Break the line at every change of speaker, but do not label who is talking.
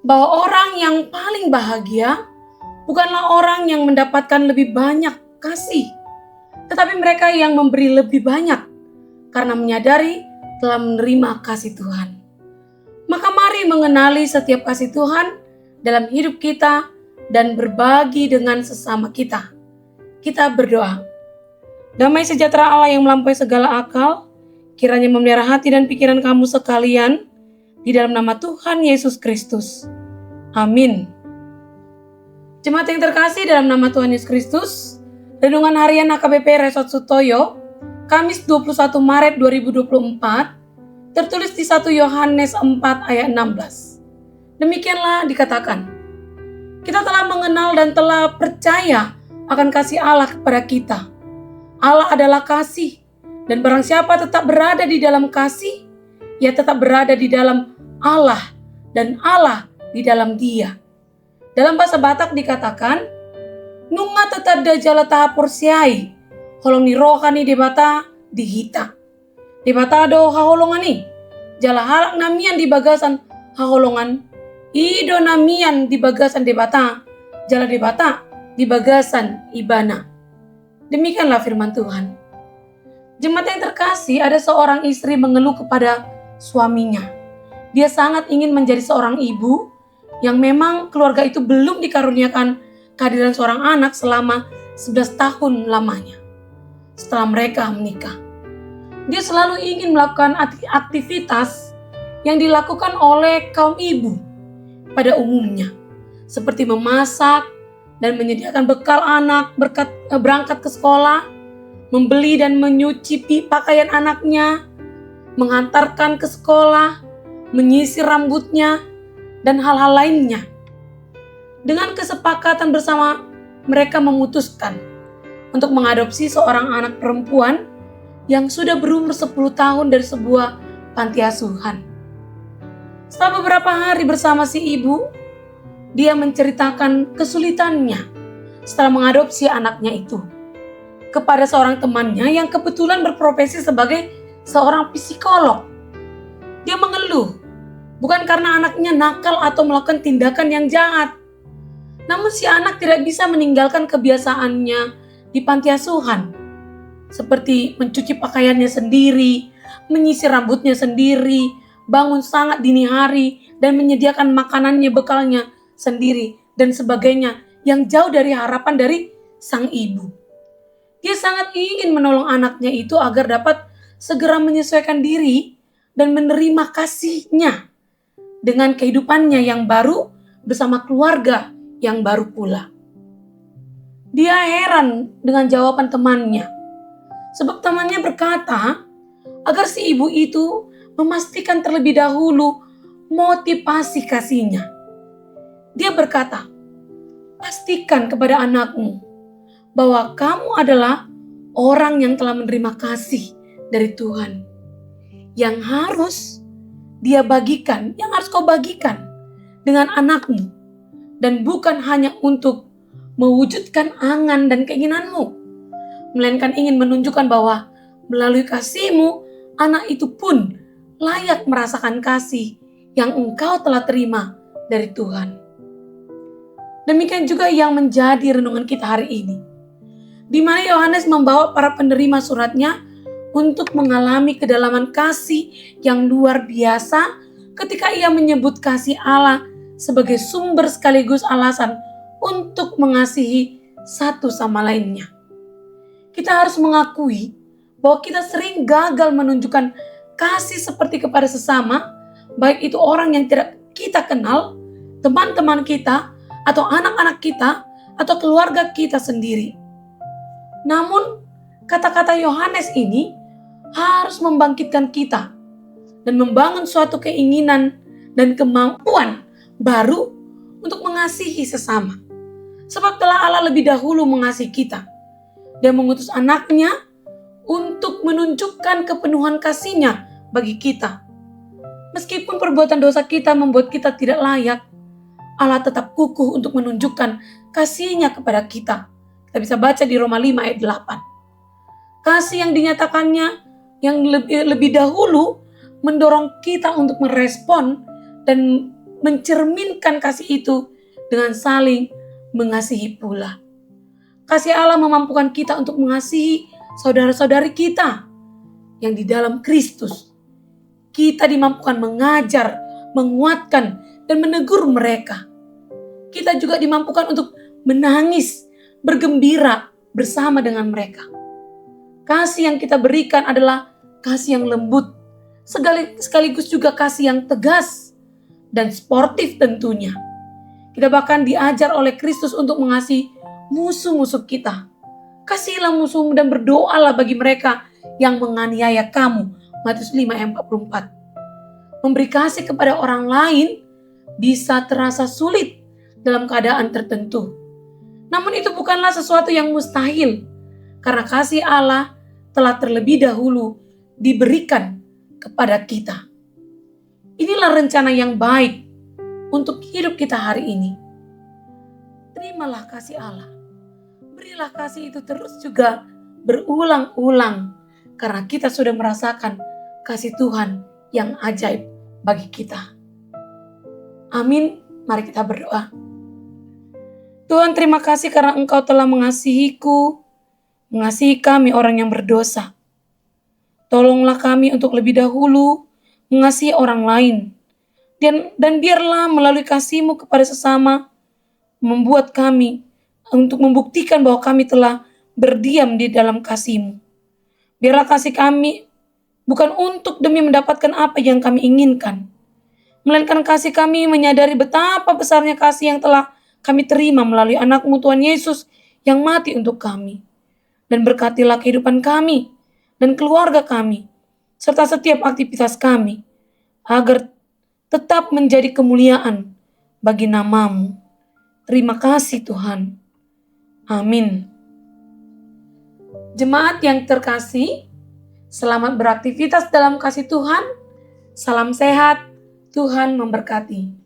bahwa orang yang paling bahagia bukanlah orang yang mendapatkan lebih banyak kasih, tetapi mereka yang memberi lebih banyak karena menyadari telah menerima kasih Tuhan. Maka mari mengenali setiap kasih Tuhan dalam hidup kita dan berbagi dengan sesama kita. Kita berdoa. Damai sejahtera Allah yang melampaui segala akal, kiranya memelihara hati dan pikiran kamu sekalian di dalam nama Tuhan Yesus Kristus. Amin. Jemaat yang terkasih dalam nama Tuhan Yesus Kristus, Renungan Harian AKBP Resort Sutoyo, Kamis 21 Maret 2024, tertulis di 1 Yohanes 4 ayat 16. Demikianlah dikatakan, kita telah mengenal dan telah percaya akan kasih Allah kepada kita. Allah adalah kasih, dan barang siapa tetap berada di dalam kasih, ia tetap berada di dalam Allah, dan Allah di dalam dia. Dalam bahasa Batak dikatakan, nunga tetap dajala taha porsiai, holong ni rohani debata dihita. Debata do haholongani, jala halak namian di bagasan haholongan, ido namian di bagasan debata, jala debata di bagasan ibana. Demikianlah firman Tuhan. Jemaat yang terkasih, ada seorang istri mengeluh kepada suaminya. Dia sangat ingin menjadi seorang ibu yang memang keluarga itu belum dikaruniakan kehadiran seorang anak selama 11 tahun lamanya setelah mereka menikah. Dia selalu ingin melakukan aktivitas yang dilakukan oleh kaum ibu pada umumnya, seperti memasak dan menyediakan bekal anak berangkat ke sekolah, membeli dan menyuci pakaian anaknya, menghantarkan ke sekolah, menyisir rambutnya, dan hal-hal lainnya. Dengan kesepakatan bersama, mereka memutuskan untuk mengadopsi seorang anak perempuan yang sudah berumur 10 tahun dari sebuah panti asuhan. Setelah beberapa hari bersama si ibu, dia menceritakan kesulitannya setelah mengadopsi anaknya itu kepada seorang temannya yang kebetulan berprofesi sebagai seorang psikolog. Dia mengeluh, bukan karena anaknya nakal atau melakukan tindakan yang jahat. Namun si anak tidak bisa meninggalkan kebiasaannya di panti asuhan. Seperti mencuci pakaiannya sendiri, menyisir rambutnya sendiri, bangun sangat dini hari, dan menyediakan makanannya, bekalnya sendiri, dan sebagainya yang jauh dari harapan dari sang ibu. Dia sangat ingin menolong anaknya itu agar dapat segera menyesuaikan diri dan menerima kasihnya dengan kehidupannya yang baru bersama keluarga yang baru pula. Dia heran dengan jawaban temannya, sebab temannya berkata agar si ibu itu memastikan terlebih dahulu motivasi kasihnya. Dia berkata, pastikan kepada anakmu bahwa kamu adalah orang yang telah menerima kasih dari Tuhan, yang harus dia bagikan, yang harus kau bagikan dengan anakmu, dan bukan hanya untuk mewujudkan angan dan keinginanmu, melainkan ingin menunjukkan bahwa melalui kasihmu, anak itu pun layak merasakan kasih yang engkau telah terima dari Tuhan. Demikian juga yang menjadi renungan kita hari ini, di mana Yohanes membawa para penerima suratnya untuk mengalami kedalaman kasih yang luar biasa ketika ia menyebut kasih Allah sebagai sumber sekaligus alasan untuk mengasihi satu sama lainnya. Kita harus mengakui bahwa kita sering gagal menunjukkan kasih seperti kepada sesama, baik itu orang yang tidak kita kenal, teman-teman kita, atau anak-anak kita, atau keluarga kita sendiri. Namun, kata-kata Yohanes ini harus membangkitkan kita dan membangun suatu keinginan dan kemampuan baru untuk mengasihi sesama. Sebab telah Allah lebih dahulu mengasihi kita. Dia mengutus anaknya untuk menunjukkan kepenuhan kasih-Nya bagi kita. Meskipun perbuatan dosa kita membuat kita tidak layak, Allah tetap kukuh untuk menunjukkan kasih-Nya kepada kita. Kita bisa baca di Roma 5 ayat 8. Kasih yang dinyatakannya yang lebih dahulu mendorong kita untuk merespon dan mencerminkan kasih itu dengan saling mengasihi pula. Kasih Allah memampukan kita untuk mengasihi saudara-saudari kita yang di dalam Kristus. Kita dimampukan mengajar, menguatkan, dan menegur mereka. Kita juga dimampukan untuk menangis, bergembira bersama dengan mereka. Kasih yang kita berikan adalah kasih yang lembut, sekaligus juga kasih yang tegas dan sportif tentunya. Kita bahkan diajar oleh Kristus untuk mengasihi musuh-musuh kita. Kasihilah musuhmu dan berdoalah bagi mereka yang menganiaya kamu. Matius 5 ayat 44. Memberi kasih kepada orang lain bisa terasa sulit dalam keadaan tertentu. Namun itu bukanlah sesuatu yang mustahil, karena kasih Allah telah terlebih dahulu diberikan kepada kita. Inilah rencana yang baik untuk hidup kita hari ini. Terimalah kasih Allah. Berilah kasih itu terus juga berulang-ulang, karena kita sudah merasakan kasih Tuhan yang ajaib bagi kita. Amin. Mari kita berdoa. Tuhan, terima kasih karena Engkau telah mengasihiku, mengasihi kami orang yang berdosa. Tolonglah kami untuk lebih dahulu mengasihi orang lain. Dan biarlah melalui kasih-Mu kepada sesama, membuat kami untuk membuktikan bahwa kami telah berdiam di dalam kasih-Mu. Biarlah kasih kami bukan untuk demi mendapatkan apa yang kami inginkan, melainkan kasih kami menyadari betapa besarnya kasih yang telah kami terima melalui anak-Mu Tuhan Yesus yang mati untuk kami. Dan berkatilah kehidupan kami dan keluarga kami, serta setiap aktivitas kami, agar tetap menjadi kemuliaan bagi nama-Mu. Terima kasih Tuhan. Amin. Jemaat yang terkasih, selamat beraktivitas dalam kasih Tuhan. Salam sehat, Tuhan memberkati.